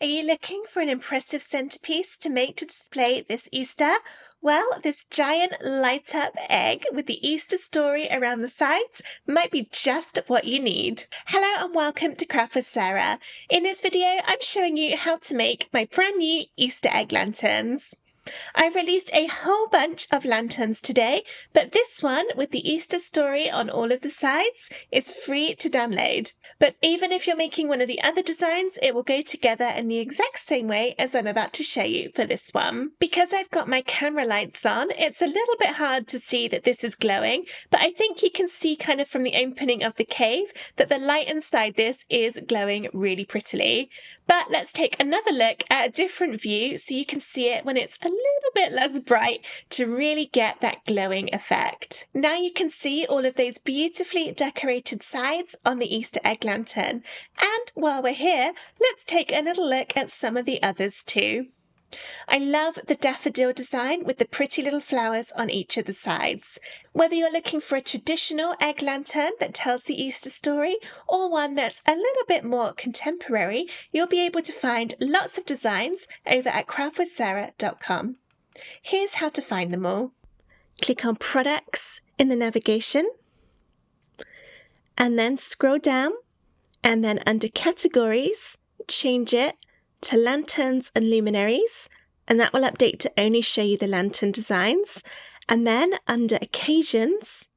Are you looking for an impressive centerpiece to make to display this Easter? Well, this giant light-up egg with the Easter story around the sides might be just what you need. Hello and welcome to Craft with Sarah. In this video, I'm showing you how to make my brand new Easter egg lanterns. I've released a whole bunch of lanterns today, but this one with the Easter story on all of the sides is free to download. But even if you're making one of the other designs, it will go together in the exact same way as I'm about to show you for this one. Because I've got my camera lights on, it's a little bit hard to see that this is glowing, but I think you can see kind of from the opening of the cave that the light inside this is glowing really prettily. But let's take another look at a different view so you can see it when it's a little bit less bright to really get that glowing effect. Now you can see all of those beautifully decorated sides on the Easter egg lantern. And while we're here, let's take a little look at some of the others too. I love the daffodil design with the pretty little flowers on each of the sides. Whether you're looking for a traditional egg lantern that tells the Easter story or one that's a little bit more contemporary, you'll be able to find lots of designs over at craftwithsarah.com. Here's how to find them all. Click on Products in the navigation and then scroll down, and then under Categories, change it to Lanterns and Luminaries, and that will update to only show you the lantern designs. And then under Occasions,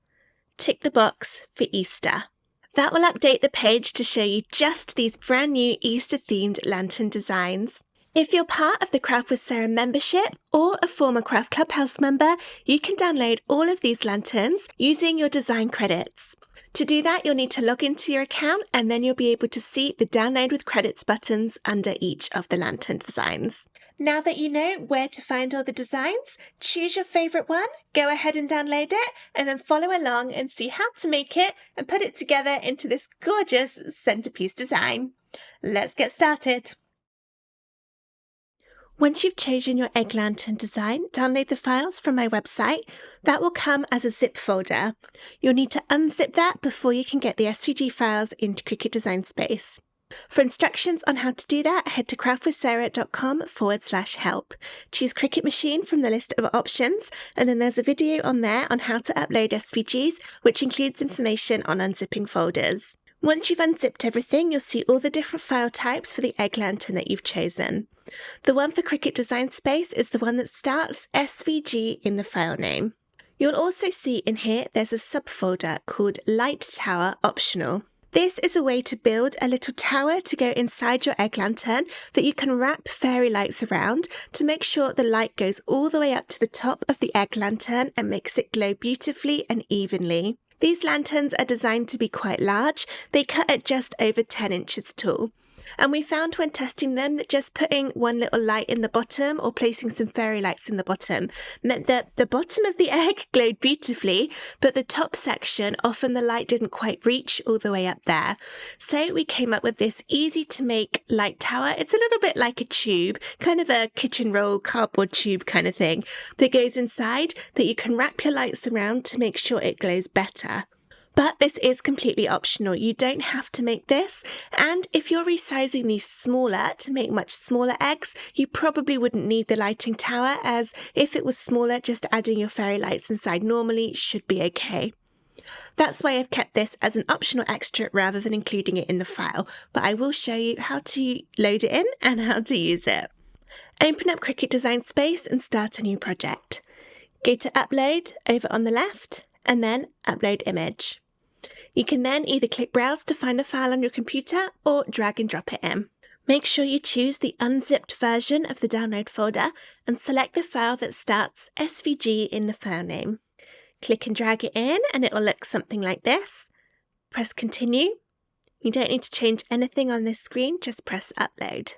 tick the box for Easter. That will update the page to show you just these brand new Easter themed lantern designs. If you're part of the Craft with Sarah membership or a former Craft Clubhouse member, you can download all of these lanterns using your design credits. To do that, you'll need to log into your account, and then you'll be able to see the Download with Credits buttons under each of the lantern designs. Now that you know where to find all the designs, choose your favourite one, go ahead and download it, and then follow along and see how to make it and put it together into this gorgeous centerpiece design. Let's get started. Once you've chosen your egg lantern design, download the files from my website. That will come as a zip folder. You'll need to unzip that before you can get the SVG files into Cricut Design Space. For instructions on how to do that, head to craftwithsarah.com/help. Choose Cricut Machine from the list of options, and then there's a video on there on how to upload SVGs, which includes information on unzipping folders. Once you've unzipped everything, you'll see all the different file types for the egg lantern that you've chosen. The one for Cricut Design Space is the one that starts SVG in the file name. You'll also see in here there's a subfolder called Light Tower Optional. This is a way to build a little tower to go inside your egg lantern that you can wrap fairy lights around to make sure the light goes all the way up to the top of the egg lantern and makes it glow beautifully and evenly. These lanterns are designed to be quite large. They cut at just over 10 inches tall. And we found when testing them that just putting one little light in the bottom or placing some fairy lights in the bottom meant that the bottom of the egg glowed beautifully, but the top section, often the light didn't quite reach all the way up there. So we came up with this easy to make light tower. It's a little bit like a tube, kind of a kitchen roll, cardboard tube kind of thing that goes inside that you can wrap your lights around to make sure it glows better. But this is completely optional. You don't have to make this. And if you're resizing these smaller to make much smaller eggs, you probably wouldn't need the lighting tower, as if it was smaller, just adding your fairy lights inside normally should be okay. That's why I've kept this as an optional extra rather than including it in the file, but I will show you how to load it in and how to use it. Open up Cricut Design Space and start a new project. Go to Upload over on the left and then Upload Image. You can then either click Browse to find a file on your computer or drag and drop it in. Make sure you choose the unzipped version of the download folder and select the file that starts SVG in the file name. Click and drag it in and it will look something like this. Press Continue. You don't need to change anything on this screen, just press Upload.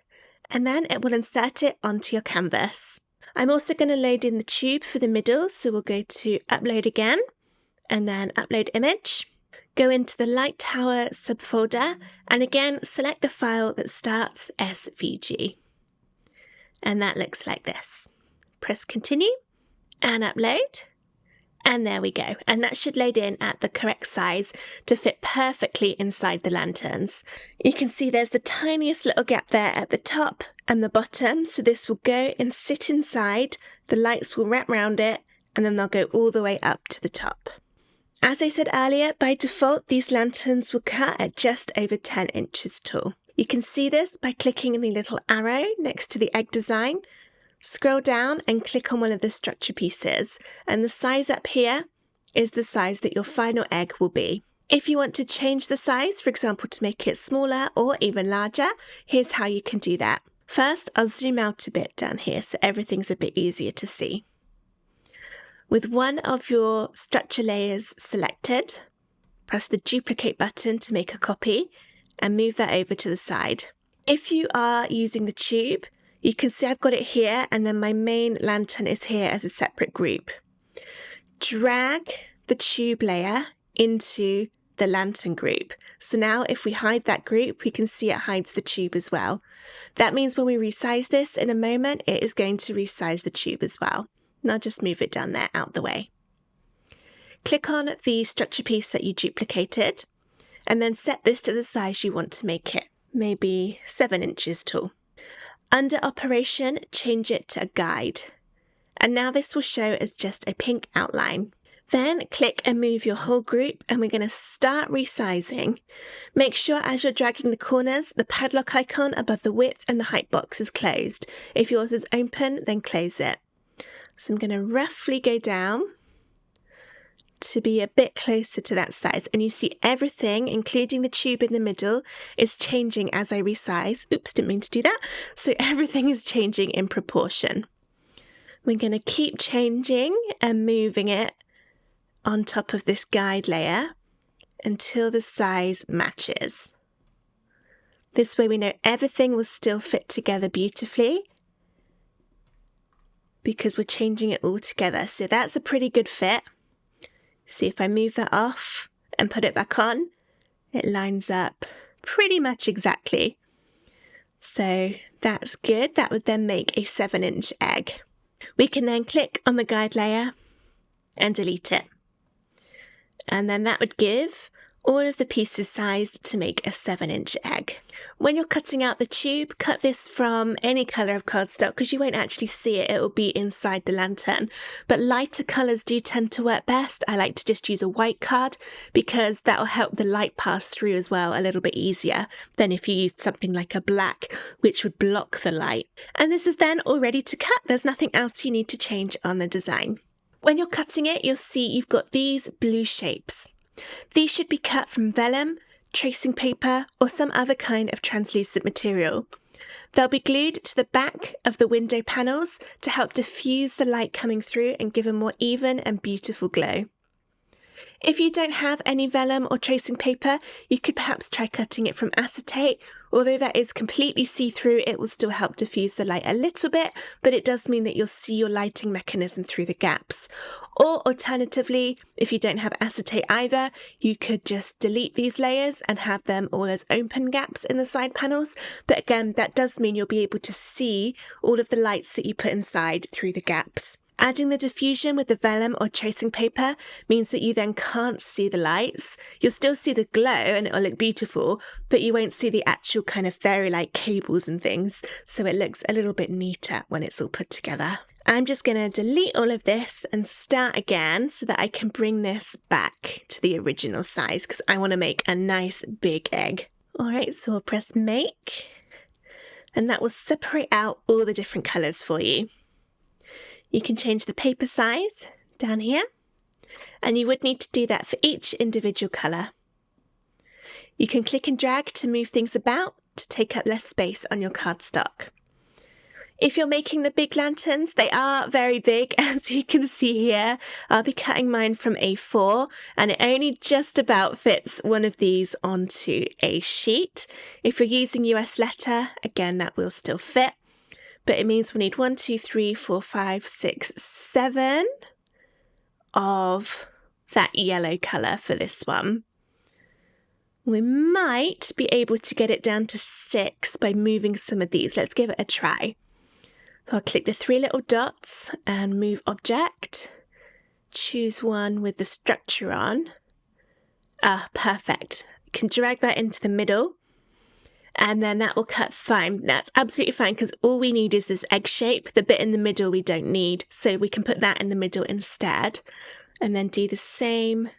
And then it will insert it onto your canvas. I'm also going to load in the tube for the middle, so we'll go to Upload again and then Upload Image. Go into the Light Tower subfolder and again select the file that starts SVG. And that looks like this. Press Continue and Upload. And there we go. And that should load in at the correct size to fit perfectly inside the lanterns. You can see there's the tiniest little gap there at the top and the bottom. So this will go and sit inside, the lights will wrap around it, and then they'll go all the way up to the top. As I said earlier, by default, these lanterns will cut at just over 10 inches tall. You can see this by clicking on the little arrow next to the egg design. Scroll down and click on one of the structure pieces, and the size up here is the size that your final egg will be. If you want to change the size, for example, to make it smaller or even larger, here's how you can do that. First, I'll zoom out a bit down here so everything's a bit easier to see. With one of your structure layers selected, press the duplicate button to make a copy and move that over to the side. If you are using the tube, you can see I've got it here and then my main lantern is here as a separate group. Drag the tube layer into the lantern group. So now if we hide that group, we can see it hides the tube as well. That means when we resize this in a moment, it is going to resize the tube as well. Now just move it down there out the way. Click on the structure piece that you duplicated and then set this to the size you want to make it, maybe 7 inches tall. Under Operation, change it to a guide. And now this will show as just a pink outline. Then click and move your whole group and we're going to start resizing. Make sure as you're dragging the corners, the padlock icon above the width and the height box is closed. If yours is open, then close it. So I'm going to roughly go down to be a bit closer to that size. And you see everything, including the tube in the middle, is changing as I resize. Oops, didn't mean to do that. So everything is changing in proportion. We're going to keep changing and moving it on top of this guide layer until the size matches. This way we know everything will still fit together beautifully because we're changing it all together. So that's a pretty good fit. See, if I move that off and put it back on, it lines up pretty much exactly. So that's good. That would then make a 7-inch egg. We can then click on the guide layer and delete it. And then that would give all of the pieces sized to make a 7-inch egg. When you're cutting out the tube, cut this from any colour of cardstock because you won't actually see it, it will be inside the lantern. But lighter colours do tend to work best. I like to just use a white card because that will help the light pass through as well a little bit easier than if you used something like a black, which would block the light. And this is then all ready to cut. There's nothing else you need to change on the design. When you're cutting it, you'll see you've got these blue shapes. These should be cut from vellum, tracing paper, or some other kind of translucent material. They'll be glued to the back of the window panels to help diffuse the light coming through and give a more even and beautiful glow. If you don't have any vellum or tracing paper, you could perhaps try cutting it from acetate. Although that is completely see-through, it will still help diffuse the light a little bit, but it does mean that you'll see your lighting mechanism through the gaps. Or alternatively, if you don't have acetate either, you could just delete these layers and have them all as open gaps in the side panels. But again, that does mean you'll be able to see all of the lights that you put inside through the gaps. Adding the diffusion with the vellum or tracing paper means that you then can't see the lights. You'll still see the glow and it'll look beautiful, but you won't see the actual kind of fairy-like cables and things, so it looks a little bit neater when it's all put together. I'm just going to delete all of this and start again so that I can bring this back to the original size because I want to make a nice big egg. All right, so we'll press make, and that will separate out all the different colours for you. You can change the paper size down here, and you would need to do that for each individual colour. You can click and drag to move things about to take up less space on your cardstock. If you're making the big lanterns, they are very big, as you can see here. I'll be cutting mine from A4, and it only just about fits one of these onto a sheet. If you're using US letter, again, that will still fit. But it means we need 1, 2, 3, 4, 5, 6, 7 of that yellow colour for this one. We might be able to get it down to 6 by moving some of these. Let's give it a try. So I'll click the 3 little dots and move object. Choose one with the structure on. Ah, perfect. You can drag that into the middle. and then that will cut fine. That's absolutely fine because all we need is this egg shape. The bit in the middle we don't need, so we can put that in the middle instead. And then do the same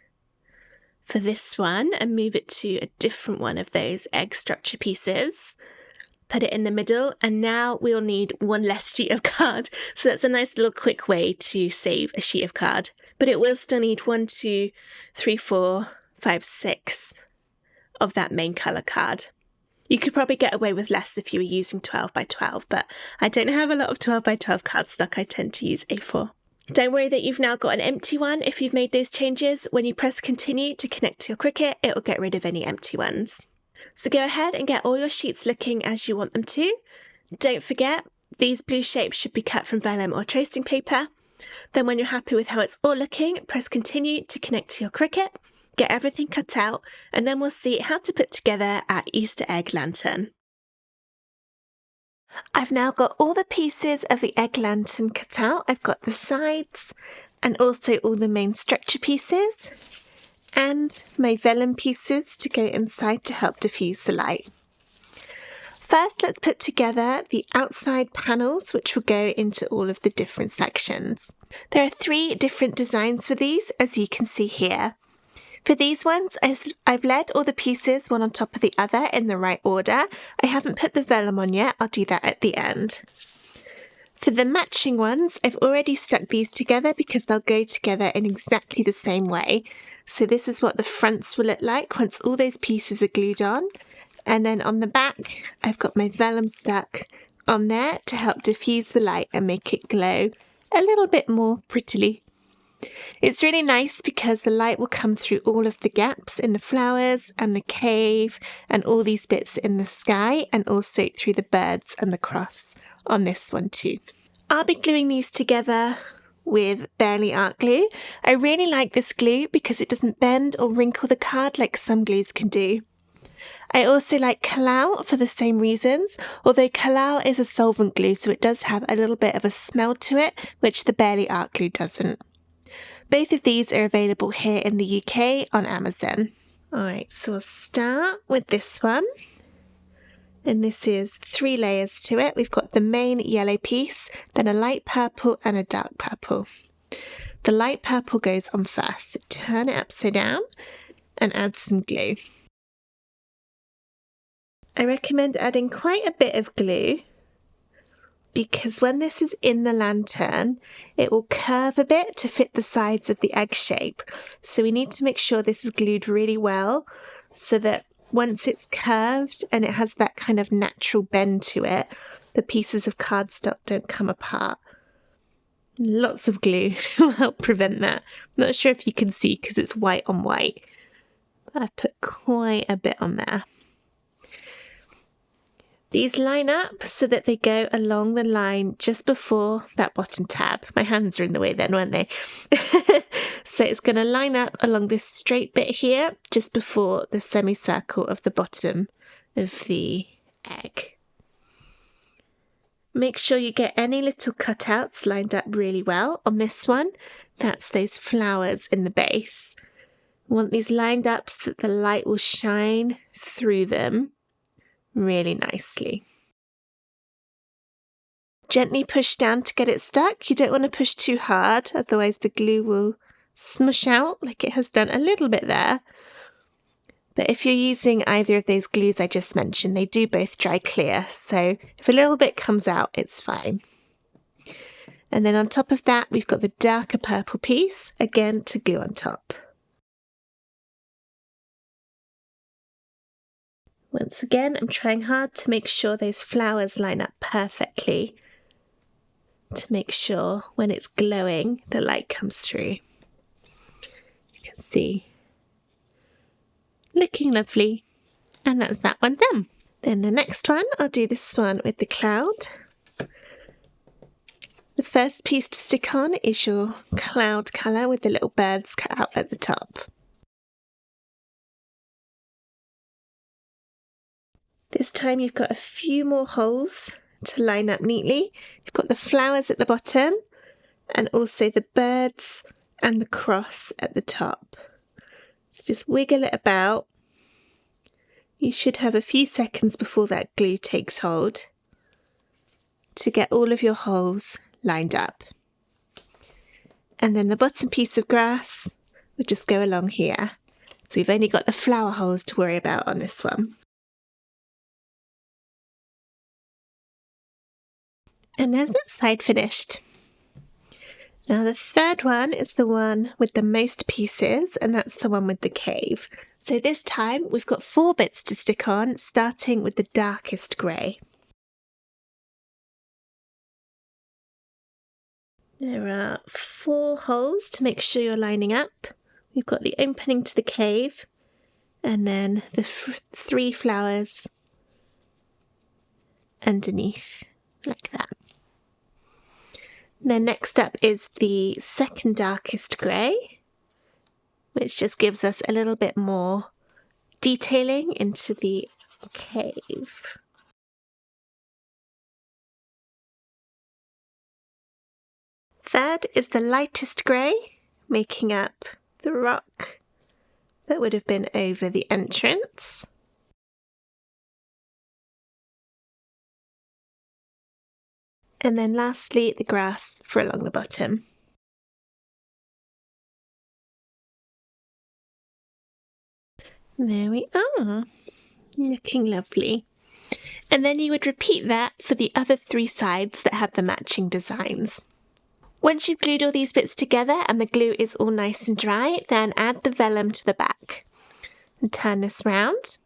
for this one and move it to a different one of those egg structure pieces. Put it in the middle, and now we'll need one less sheet of card. So that's a nice little quick way to save a sheet of card. But it will still need 1, 2, 3, 4, 5, 6 of that main colour card. You could probably get away with less if you were using 12 by 12, but I don't have a lot of 12 by 12 cardstock. I tend to use A4. Don't worry that you've now got an empty one if you've made those changes. When you press continue to connect to your Cricut, it will get rid of any empty ones. So go ahead and get all your sheets looking as you want them to. Don't forget, these blue shapes should be cut from vellum or tracing paper. Then when you're happy with how it's all looking, press continue to connect to your Cricut, get everything cut out, and then we'll see how to put together our Easter egg lantern. I've now got all the pieces of the egg lantern cut out. I've got the sides and also all the main structure pieces and my vellum pieces to go inside to help diffuse the light. First, let's put together the outside panels, which will go into all of the different sections. There are 3 different designs for these, as you can see here. For these ones, I've laid all the pieces one on top of the other in the right order. I haven't put the vellum on yet, I'll do that at the end. For the matching ones, I've already stuck these together because they'll go together in exactly the same way. So this is what the fronts will look like once all those pieces are glued on. And then on the back, I've got my vellum stuck on there to help diffuse the light and make it glow a little bit more prettily. It's really nice because the light will come through all of the gaps in the flowers and the cave and all these bits in the sky, and also through the birds and the cross on this one too. I'll be gluing these together with Barely Art glue. I really like this glue because it doesn't bend or wrinkle the card like some glues can do. I also like Kalal for the same reasons, although Kalal is a solvent glue, so it does have a little bit of a smell to it, which the Barely Art glue doesn't. Both of these are available here in the UK on Amazon. Alright, so we'll start with this one. And this is 3 layers to it. We've got the main yellow piece, then a light purple and a dark purple. The light purple goes on first. So turn it upside down and add some glue. I recommend adding quite a bit of glue because when this is in the lantern, it will curve a bit to fit the sides of the egg shape. So we need to make sure this is glued really well so that once it's curved and it has that kind of natural bend to it, the pieces of cardstock don't come apart. Lots of glue will help prevent that. I'm not sure if you can see because it's white on white, but I've put quite a bit on there. These line up so that they go along the line just before that bottom tab. My hands are in the way then, weren't they? So it's going to line up along this straight bit here, just before the semicircle of the bottom of the egg. Make sure you get any little cutouts lined up really well. On this one, that's those flowers in the base. We want these lined up so that the light will shine through them really nicely. Gently push down to get it stuck. You don't want to push too hard, otherwise the glue will smush out like it has done a little bit there. But if you're using either of those glues I just mentioned, they do both dry clear, so if a little bit comes out, it's fine. And then on top of that, we've got the darker purple piece, again to glue on top. Once again, I'm trying hard to make sure those flowers line up perfectly, to make sure when it's glowing, the light comes through. You can see, looking lovely. And that's that one done. Then the next one, I'll do this one with the cloud. The first piece to stick on is your cloud colour with the little birds cut out at the top. This time you've got a few more holes to line up neatly. You've got the flowers at the bottom and also the birds and the cross at the top. So just wiggle it about. You should have a few seconds before that glue takes hold to get all of your holes lined up. And then the bottom piece of grass will just go along here. So we've only got the flower holes to worry about on this one. And there's that side finished. Now the third one is the one with the most pieces, and that's the one with the cave. So this time we've got 4 bits to stick on, starting with the darkest grey. There are 4 holes to make sure you're lining up. We've got the opening to the cave, and then the 3 flowers underneath, like that. Then next up is the second darkest grey, which just gives us a little bit more detailing into the cave. Third is the lightest grey, making up the rock that would have been over the entrance. And then lastly, the grass for along the bottom. There we are, looking lovely. And then you would repeat that for the other 3 sides that have the matching designs. Once you've glued all these bits together and the glue is all nice and dry, then add the vellum to the back. And turn this round.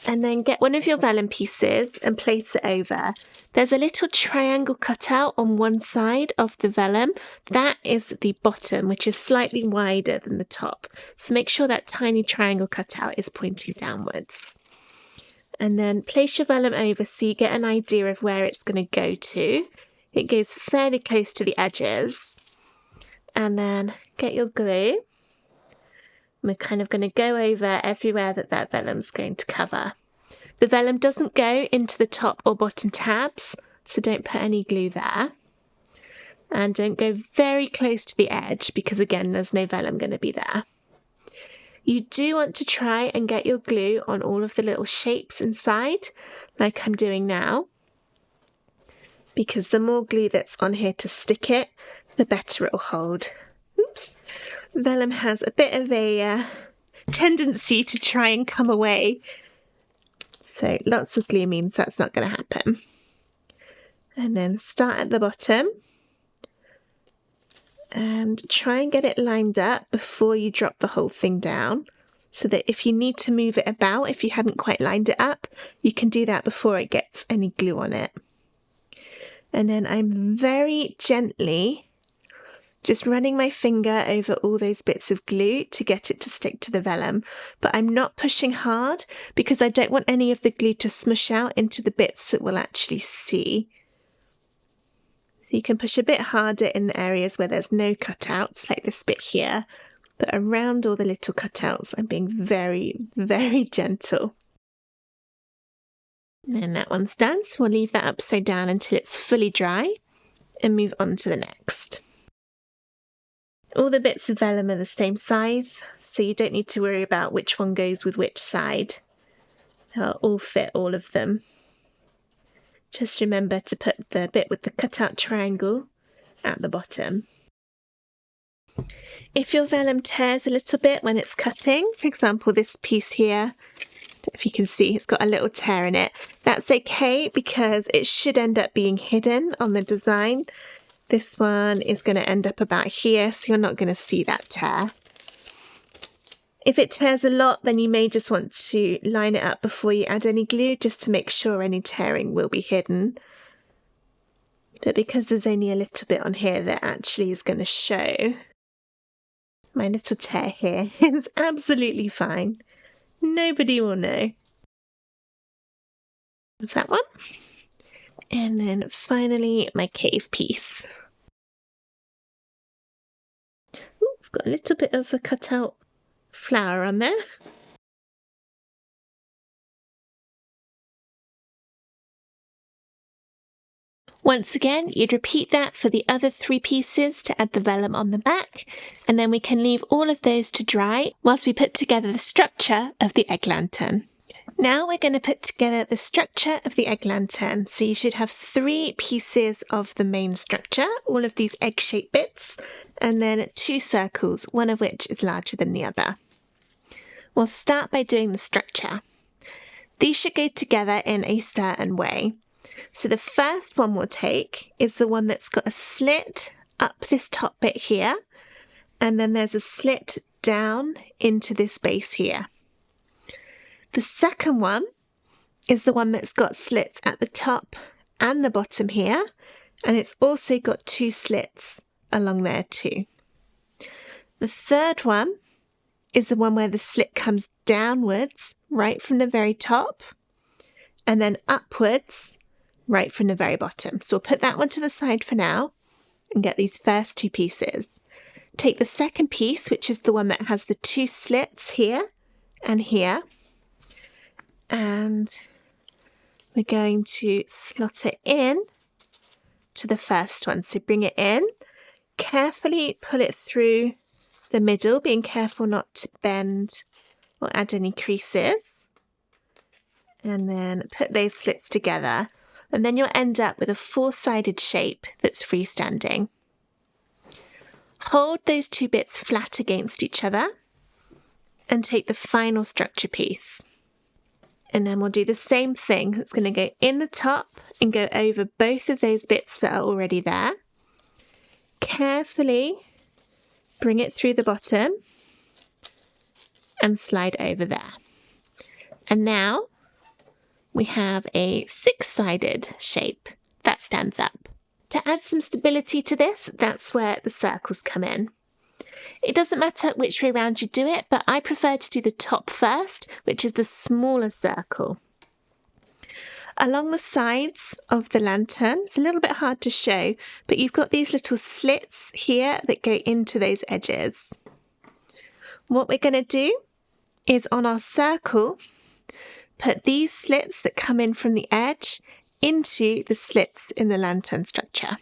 And then get one of your vellum pieces and place it over. There's a little triangle cut out on one side of the vellum. That is the bottom, which is slightly wider than the top. So make sure that tiny triangle cutout is pointing downwards. And then place your vellum over so you get an idea of where it's going to go to. It goes fairly close to the edges. And then get your glue. We're kind of going to go over everywhere that vellum's going to cover. The vellum doesn't go into the top or bottom tabs, so don't put any glue there. And don't go very close to the edge because again, there's no vellum going to be there. You do want to try and get your glue on all of the little shapes inside, like I'm doing now. Because the more glue that's on here to stick it, the better it'll hold. Oops. Vellum has a bit of a tendency to try and come away. So lots of glue means that's not going to happen. And then start at the bottom. And try and get it lined up before you drop the whole thing down. So that if you need to move it about, if you hadn't quite lined it up, you can do that before it gets any glue on it. And then I'm very gently just running my finger over all those bits of glue to get it to stick to the vellum. But I'm not pushing hard because I don't want any of the glue to smush out into the bits that we'll actually see. So you can push a bit harder in the areas where there's no cutouts, like this bit here. But around all the little cutouts, I'm being very, very gentle. And that one's done, so we'll leave that upside down until it's fully dry and move on to the next. All the bits of vellum are the same size, so you don't need to worry about which one goes with which side. They'll all fit all of them. Just remember to put the bit with the cutout triangle at the bottom. If your vellum tears a little bit when it's cutting, for example this piece here, if you can see it's got a little tear in it, that's okay because it should end up being hidden on the design. This one is going to end up about here, so you're not going to see that tear. If it tears a lot, then you may just want to line it up before you add any glue, just to make sure any tearing will be hidden. But because there's only a little bit on here that actually is going to show, my little tear here is absolutely fine. Nobody will know. That's that one. And then finally, my cave piece. Ooh, I've got a little bit of a cutout flower on there. Once again, you'd repeat that for the other 3 pieces to add the vellum on the back, and then we can leave all of those to dry whilst we put together the structure of the egg lantern. Now we're going to put together the structure of the egg lantern. So you should have 3 pieces of the main structure, all of these egg-shaped bits, and then 2 circles, one of which is larger than the other. We'll start by doing the structure. These should go together in a certain way. So the first one we'll take is the one that's got a slit up this top bit here, and then there's a slit down into this base here. The second one is the one that's got slits at the top and the bottom here, and it's also got 2 slits along there too. The third one is the one where the slit comes downwards right from the very top and then upwards right from the very bottom. So we'll put that one to the side for now and get these first 2 pieces. Take the second piece, which is the one that has the 2 slits here and here, and we're going to slot it in to the first one. So bring it in, carefully pull it through the middle, being careful not to bend or add any creases, and then put those slits together, and then you'll end up with a 4-sided shape that's freestanding. Hold those 2 bits flat against each other and take the final structure piece. And then we'll do the same thing. It's going to go in the top and go over both of those bits that are already there. Carefully bring it through the bottom and slide over there. And now we have a 6-sided shape that stands up. To add some stability to this, that's where the circles come in. It doesn't matter which way around you do it, but I prefer to do the top first, which is the smaller circle. Along the sides of the lantern, it's a little bit hard to show, but you've got these little slits here that go into those edges. What we're going to do is on our circle, put these slits that come in from the edge into the slits in the lantern structure.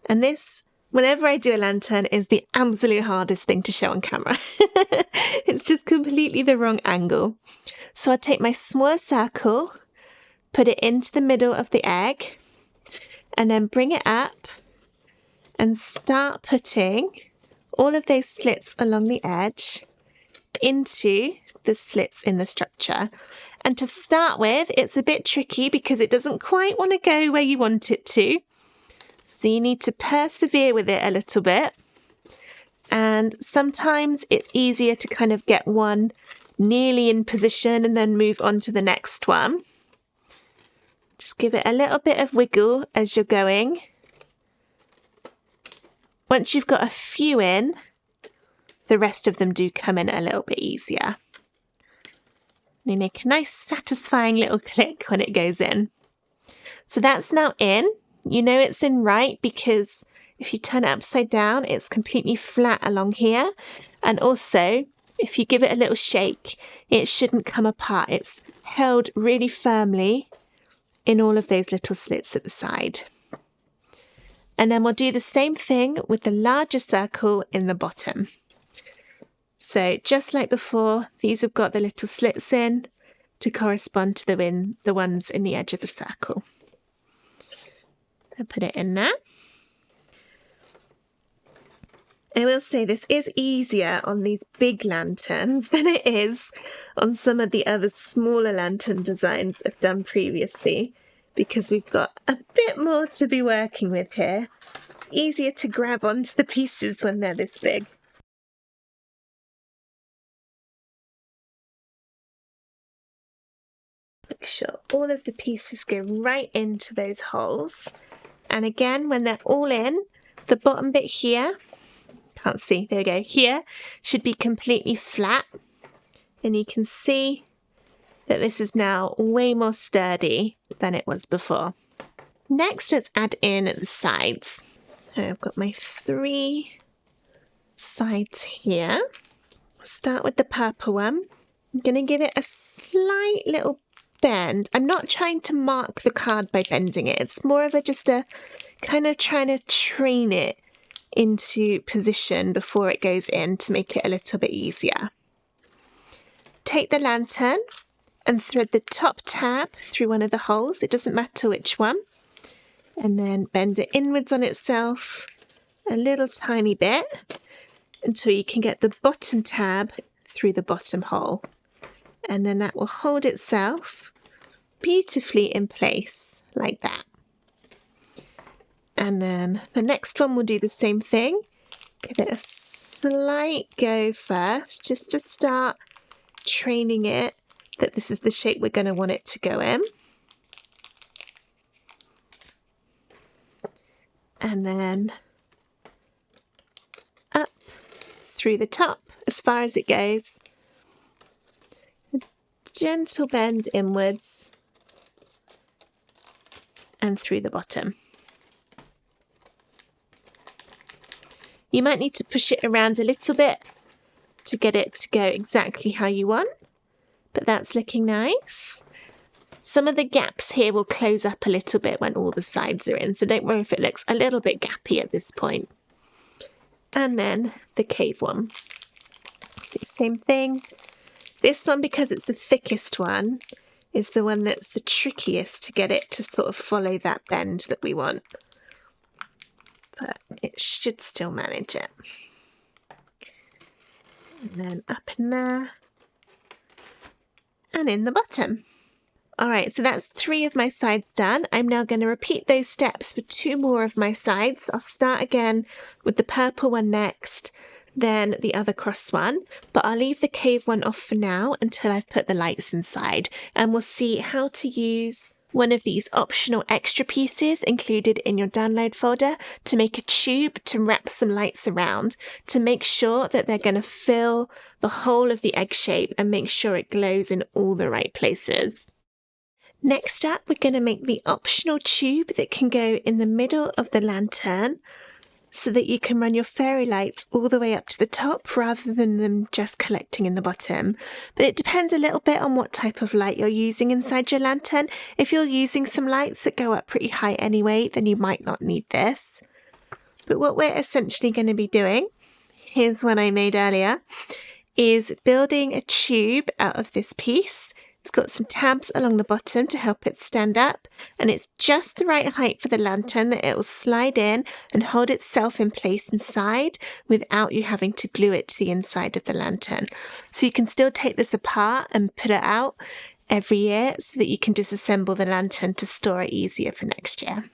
And this, whenever I do a lantern, is the absolute hardest thing to show on camera. It's just completely the wrong angle. So I'll take my small circle, put it into the middle of the egg, and then bring it up and start putting all of those slits along the edge into the slits in the structure. And to start with, it's a bit tricky because it doesn't quite want to go where you want it to. So you need to persevere with it a little bit. And sometimes it's easier to kind of get one nearly in position and then move on to the next one. Just give it a little bit of wiggle as you're going. Once you've got a few in, the rest of them do come in a little bit easier. They make a nice satisfying little click when it goes in. So that's now in. You know it's in right because if you turn it upside down, it's completely flat along here. And also, if you give it a little shake, it shouldn't come apart. It's held really firmly in all of those little slits at the side. And then we'll do the same thing with the larger circle in the bottom. So just like before, these have got the little slits in to correspond to the ones in the edge of the circle. So put it in there. I will say this is easier on these big lanterns than it is on some of the other smaller lantern designs I've done previously, because we've got a bit more to be working with here. It's easier to grab onto the pieces when they're this big. Make sure all of the pieces go right into those holes. And again, when they're all in, the bottom bit here, can't see, there we go, here should be completely flat. And you can see that this is now way more sturdy than it was before. Next, let's add in the sides. So I've got my 3 sides here. I'll start with the purple one. I'm going to give it a slight little bend. I'm not trying to mark the card by bending it. It's more of just a kind of trying to train it into position before it goes in to make it a little bit easier. Take the lantern and thread the top tab through one of the holes. It doesn't matter which one. And then bend it inwards on itself a little tiny bit until you can get the bottom tab through the bottom hole. And then that will hold itself beautifully in place like that. And then the next one will do the same thing. Give it a slight go first, just to start training it that this is the shape we're going to want it to go in. And then up through the top as far as it goes. A gentle bend inwards and through the bottom. You might need to push it around a little bit to get it to go exactly how you want, but that's looking nice. Some of the gaps here will close up a little bit when all the sides are in, so don't worry if it looks a little bit gappy at this point. And then the cave one. So same thing. This one, because it's the thickest one, is the one that's the trickiest to get it to sort of follow that bend that we want. But it should still manage it. And then up in there. And in the bottom. Alright, so that's 3 of my sides done. I'm now going to repeat those steps for 2 more of my sides. I'll start again with the purple one next, then the other cross one. But I'll leave the cave one off for now until I've put the lights inside. And we'll see how to use one of these optional extra pieces included in your download folder to make a tube to wrap some lights around to make sure that they're going to fill the whole of the egg shape and make sure it glows in all the right places. Next up, we're going to make the optional tube that can go in the middle of the lantern so that you can run your fairy lights all the way up to the top rather than them just collecting in the bottom. But it depends a little bit on what type of light you're using inside your lantern. If you're using some lights that go up pretty high anyway, then you might not need this. But what we're essentially going to be doing, here's one I made earlier, is building a tube out of this piece. It's got some tabs along the bottom to help it stand up, and it's just the right height for the lantern that it will slide in and hold itself in place inside without you having to glue it to the inside of the lantern. So you can still take this apart and put it out every year so that you can disassemble the lantern to store it easier for next year.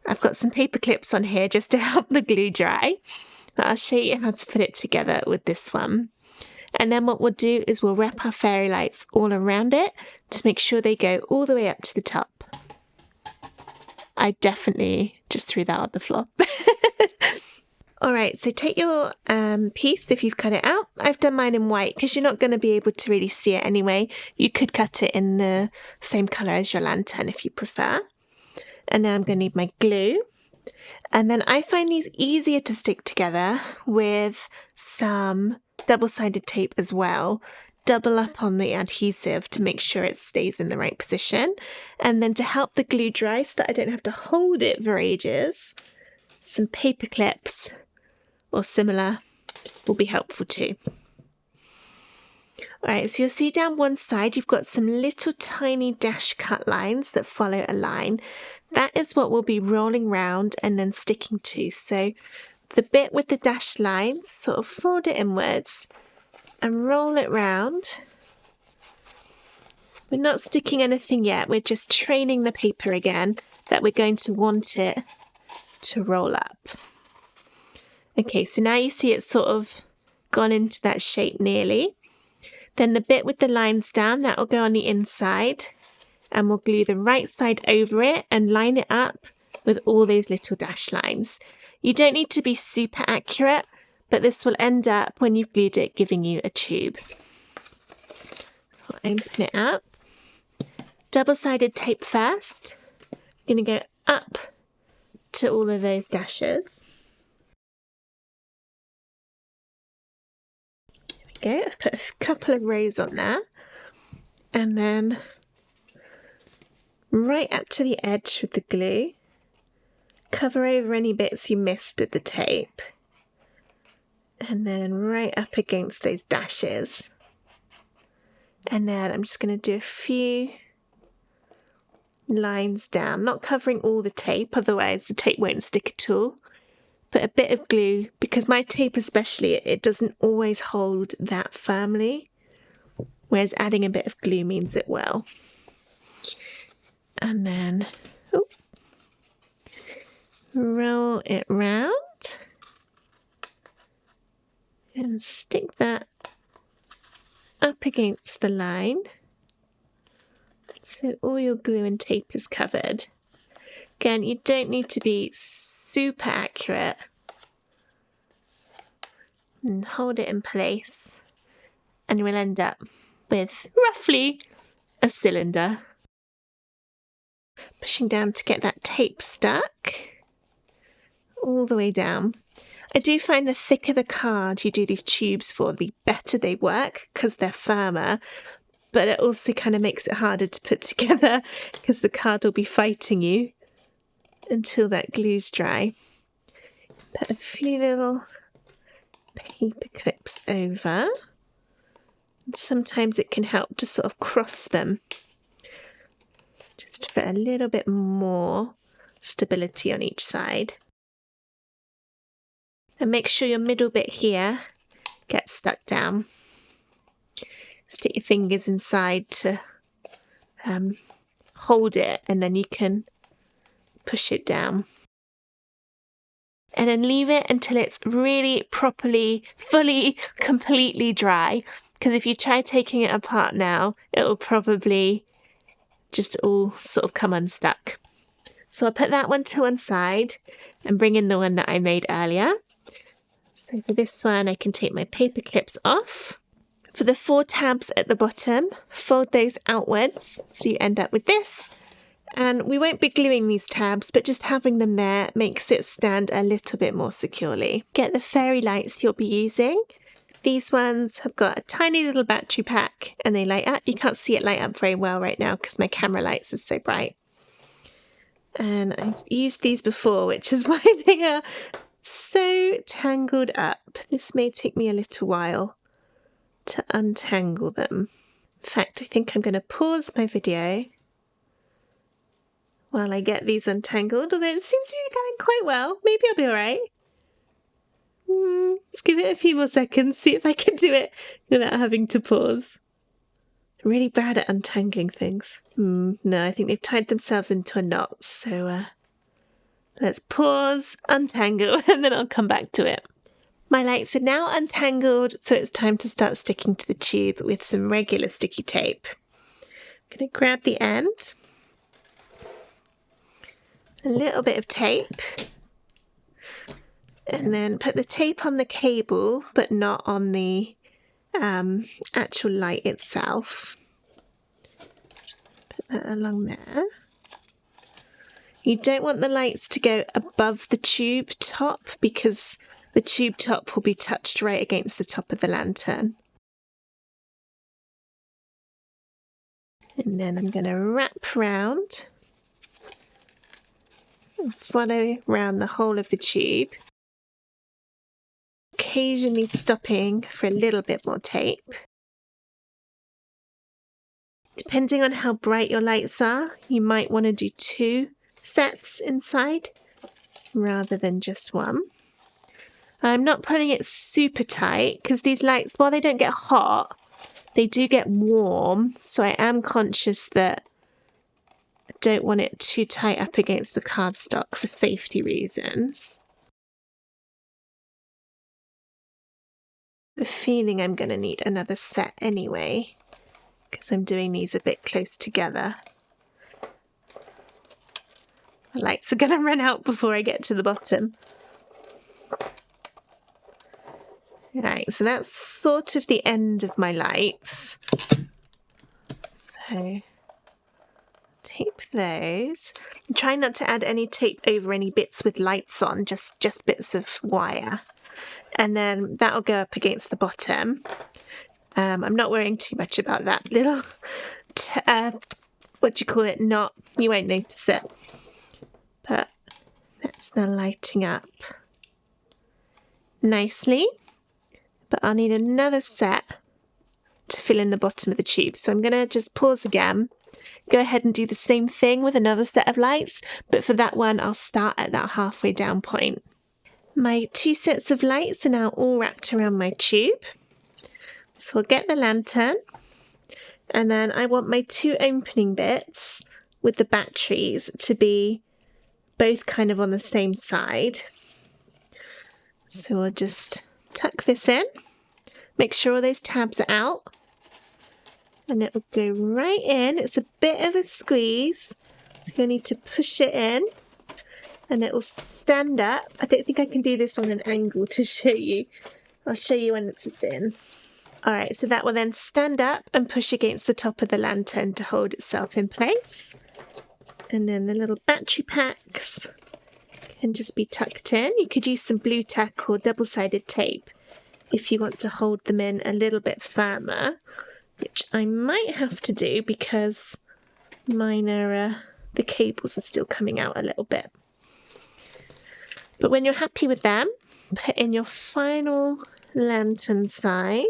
I've got some paper clips on here just to help the glue dry, but I'll show you how to put it together with this one. And then what we'll do is we'll wrap our fairy lights all around it to make sure they go all the way up to the top. I definitely just threw that on the floor. Alright, so take your piece if you've cut it out. I've done mine in white because you're not going to be able to really see it anyway. You could cut it in the same colour as your lantern if you prefer. And now I'm going to need my glue. And then I find these easier to stick together with some double-sided tape as well. Double up on the adhesive to make sure it stays in the right position. And then to help the glue dry so that I don't have to hold it for ages, some paper clips or similar will be helpful too. Alright, so you'll see down one side you've got some little tiny dash cut lines that follow a line. That is what we'll be rolling round and then sticking to. So the bit with the dashed lines, sort of fold it inwards and roll it round. We're not sticking anything yet, we're just training the paper again that we're going to want it to roll up. Okay, so now you see it's sort of gone into that shape nearly. Then the bit with the lines down, that will go on the inside, and we'll glue the right side over it and line it up with all those little dash lines. You don't need to be super accurate, but this will end up, when you've glued it, giving you a tube. I'll open it up. Double-sided tape first. I'm going to go up to all of those dashes. There we go. I've put a couple of rows on there. And then right up to the edge with the glue. Cover over any bits you missed with the tape. And then right up against those dashes. And then I'm just going to do a few lines down, not covering all the tape, otherwise the tape won't stick at all. But a bit of glue, because my tape especially, it doesn't always hold that firmly, whereas adding a bit of glue means it will. And then roll it round and stick that up against the line so all your glue and tape is covered. Again, you don't need to be super accurate, and hold it in place and you will end up with roughly a cylinder. Pushing down to get that tape stuck all the way down. I do find the thicker the card you do these tubes for, the better they work because they're firmer, but it also kind of makes it harder to put together because the card will be fighting you until that glue's dry. Put a few little paper clips over. Sometimes it can help to sort of cross them, just for a little bit more stability on each side. And make sure your middle bit here gets stuck down. Stick your fingers inside to hold it, and then you can push it down. And then leave it until it's really properly, fully, completely dry. Because if you try taking it apart now, it will probably just all sort of come unstuck. So I'll put that one to one side and bring in the one that I made earlier. So for this one, I can take my paper clips off. For the 4 tabs at the bottom, fold those outwards so you end up with this. And we won't be gluing these tabs, but just having them there makes it stand a little bit more securely. Get the fairy lights you'll be using. These ones have got a tiny little battery pack and they light up. You can't see it light up very well right now because my camera lights are so bright. And I've used these before, which is why they are so tangled up. This may take me a little while to untangle them. In fact, I think I'm going to pause my video while I get these untangled, although it seems to be going quite well. Maybe I'll be alright. Let's give it a few more seconds, see if I can do it without having to pause. I'm really bad at untangling things. No, I think they've tied themselves into a knot, so let's pause, untangle, and then I'll come back to it. My lights are now untangled, so it's time to start sticking to the tube with some regular sticky tape. I'm going to grab the end, a little bit of tape, and then put the tape on the cable, but not on the actual light itself. Put that along there. You don't want the lights to go above the tube top because the tube top will be touched right against the top of the lantern. And then I'm going to wrap round and follow around the whole of the tube, occasionally stopping for a little bit more tape. Depending on how bright your lights are, you might want to do 2 sets inside rather than just one. I'm not pulling it super tight because these lights, while they don't get hot, they do get warm, so I am conscious that I don't want it too tight up against the cardstock for safety reasons. The feeling I'm going to need another set anyway because I'm doing these a bit close together. My lights are going to run out before I get to the bottom. Right, so that's sort of the end of my lights. So tape those. I'm trying not to add any tape over any bits with lights on, just bits of wire. And then that'll go up against the bottom. I'm not worrying too much about that little, what do you call it, knot. You won't notice it. But that's now lighting up nicely. But I'll need another set to fill in the bottom of the tube. So I'm going to just pause again, go ahead and do the same thing with another set of lights, but for that one I'll start at that halfway down point. My 2 sets of lights are now all wrapped around my tube. So I'll get the lantern, and then I want my 2 opening bits with the batteries to be both kind of on the same side. So we'll just tuck this in, make sure all those tabs are out, and it will go right in. It's a bit of a squeeze, so you'll need to push it in, and it will stand up. I don't think I can do this on an angle to show you. I'll show you when it's in. Alright, so that will then stand up and push against the top of the lantern to hold itself in place. And then the little battery packs can just be tucked in. You could use some blue tack or double-sided tape if you want to hold them in a little bit firmer, which I might have to do because mine are, the cables are still coming out a little bit. But when you're happy with them, put in your final lantern side.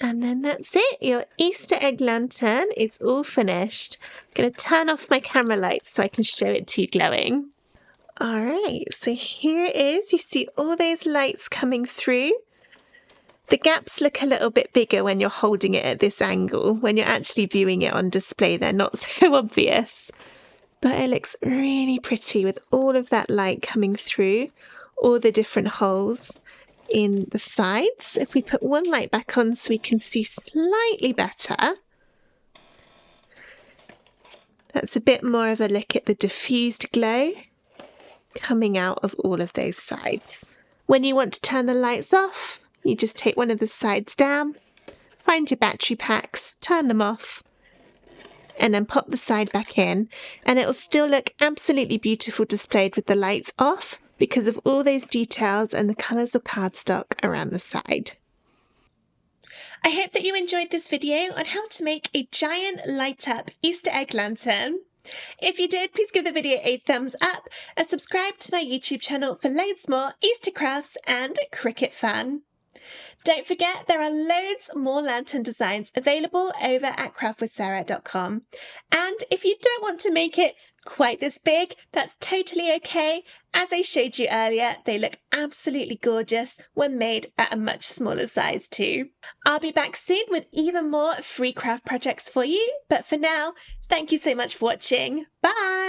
And then that's it. Your Easter egg lantern is all finished. I'm going to turn off my camera lights so I can show it to you glowing. Alright, so here it is. You see all those lights coming through. The gaps look a little bit bigger when you're holding it at this angle. When you're actually viewing it on display, they're not so obvious. But it looks really pretty with all of that light coming through, all the different holes in the sides. If we put one light back on so we can see slightly better, that's a bit more of a look at the diffused glow coming out of all of those sides. When you want to turn the lights off, you just take one of the sides down, find your battery packs, turn them off, and then pop the side back in, and it will still look absolutely beautiful displayed with the lights off because of all those details and the colours of cardstock around the side. I hope that you enjoyed this video on how to make a giant light up Easter egg lantern. If you did, please give the video a thumbs up and subscribe to my YouTube channel for loads more Easter crafts and Cricut fun. Don't forget there are loads more lantern designs available over at craftwithsarah.com. And if you don't want to make it quite this big, that's totally okay. As I showed you earlier, they look absolutely gorgeous when made at a much smaller size too. I'll be back soon with even more free craft projects for you, but for now, thank you so much for watching. Bye!